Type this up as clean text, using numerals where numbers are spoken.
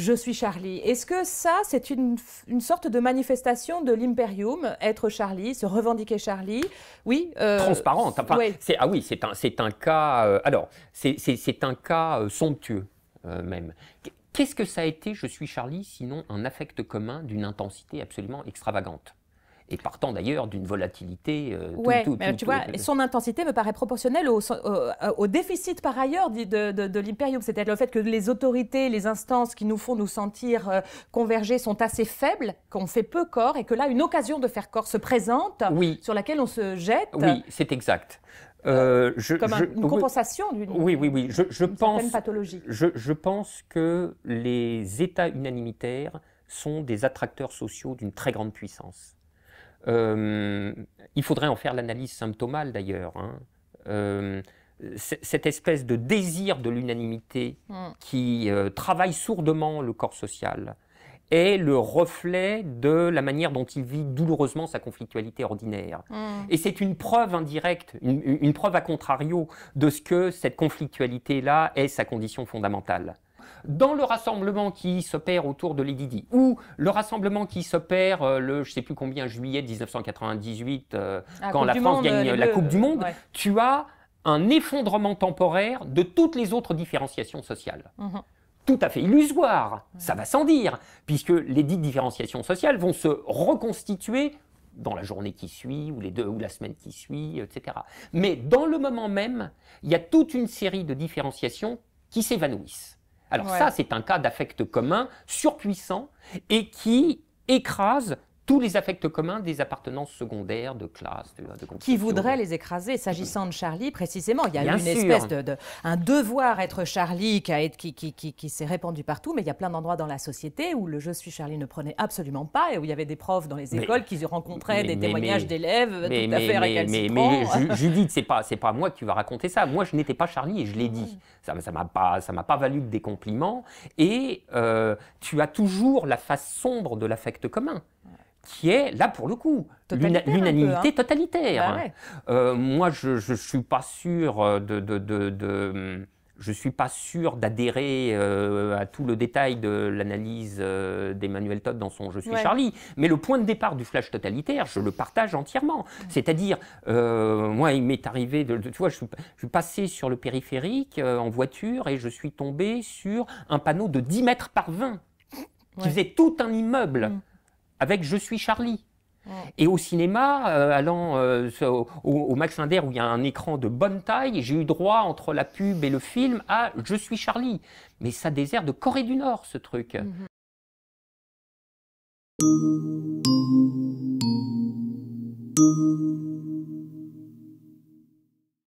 Je suis Charlie. Est-ce que ça, c'est une sorte de manifestation de l'impérium, être Charlie, se revendiquer Charlie? Oui. Transparente. Enfin, oui. Ah oui, c'est un cas. C'est un cas somptueux même. Qu'est-ce que ça a été, Je suis Charlie, sinon un affect commun d'une intensité absolument extravagante? Et partant d'ailleurs d'une volatilité. Mais tu vois, son intensité me paraît proportionnelle au déficit par ailleurs de l'impérium. C'est-à-dire le fait que les autorités, les instances qui nous font nous sentir converger sont assez faibles, qu'on fait peu corps, et que là, une occasion de faire corps se présente, sur laquelle on se jette. Oui, c'est exact. Une compensation d'une certaine pathologie. Je pense que les États unanimitaires sont des attracteurs sociaux d'une très grande puissance. Il faudrait en faire l'analyse symptomale d'ailleurs. Cette espèce de désir de l'unanimité qui travaille sourdement le corps social est le reflet de la manière dont il vit douloureusement sa conflictualité ordinaire. Et c'est une preuve indirecte, une preuve à contrario de ce que cette conflictualité-là est sa condition fondamentale. Dans le rassemblement qui s'opère autour de Lady Di, ou le rassemblement qui s'opère le je ne sais plus combien juillet 1998, quand la France gagne la Coupe du Monde, tu as un effondrement temporaire de toutes les autres différenciations sociales. Tout à fait illusoire, ça va sans dire, puisque les dites différenciations sociales vont se reconstituer dans la journée qui suit, ou la semaine qui suit, etc. Mais dans le moment même, il y a toute une série de différenciations qui s'évanouissent. Alors ça, c'est un cas d'affect commun surpuissant et qui écrase tous les affects communs des appartenances secondaires, de classe, de qui voudraient les écraser. S'agissant de Charlie, précisément, il y a une espèce un devoir être Charlie qui s'est répandu partout, mais il y a plein d'endroits dans la société où le Je suis Charlie ne prenait absolument pas, et où il y avait des profs dans les écoles qui rencontraient des témoignages d'élèves tout à fait récalcitrants. Mais Judith, c'est pas moi que tu vas raconter ça. Moi, je n'étais pas Charlie et je l'ai dit. Ça m'a pas valu des compliments. Et tu as toujours la face sombre de l'affect commun, qui est, là pour le coup, l'unanimité totalitaire. Moi, je ne suis pas sûr je suis pas sûr d'adhérer à tout le détail de l'analyse d'Emmanuel Todd dans son « Je suis Charlie », mais le point de départ du flash totalitaire, je le partage entièrement. C'est-à-dire, moi, il m'est arrivé, tu vois, je suis passé sur le périphérique en voiture et je suis tombé sur un panneau de 10 mètres par 20 qui faisait tout un immeuble avec « Je suis Charlie ». Et au cinéma, allant au Max Linder où il y a un écran de bonne taille, j'ai eu droit entre la pub et le film à « Je suis Charlie ». Mais ça désert de Corée du Nord, ce truc.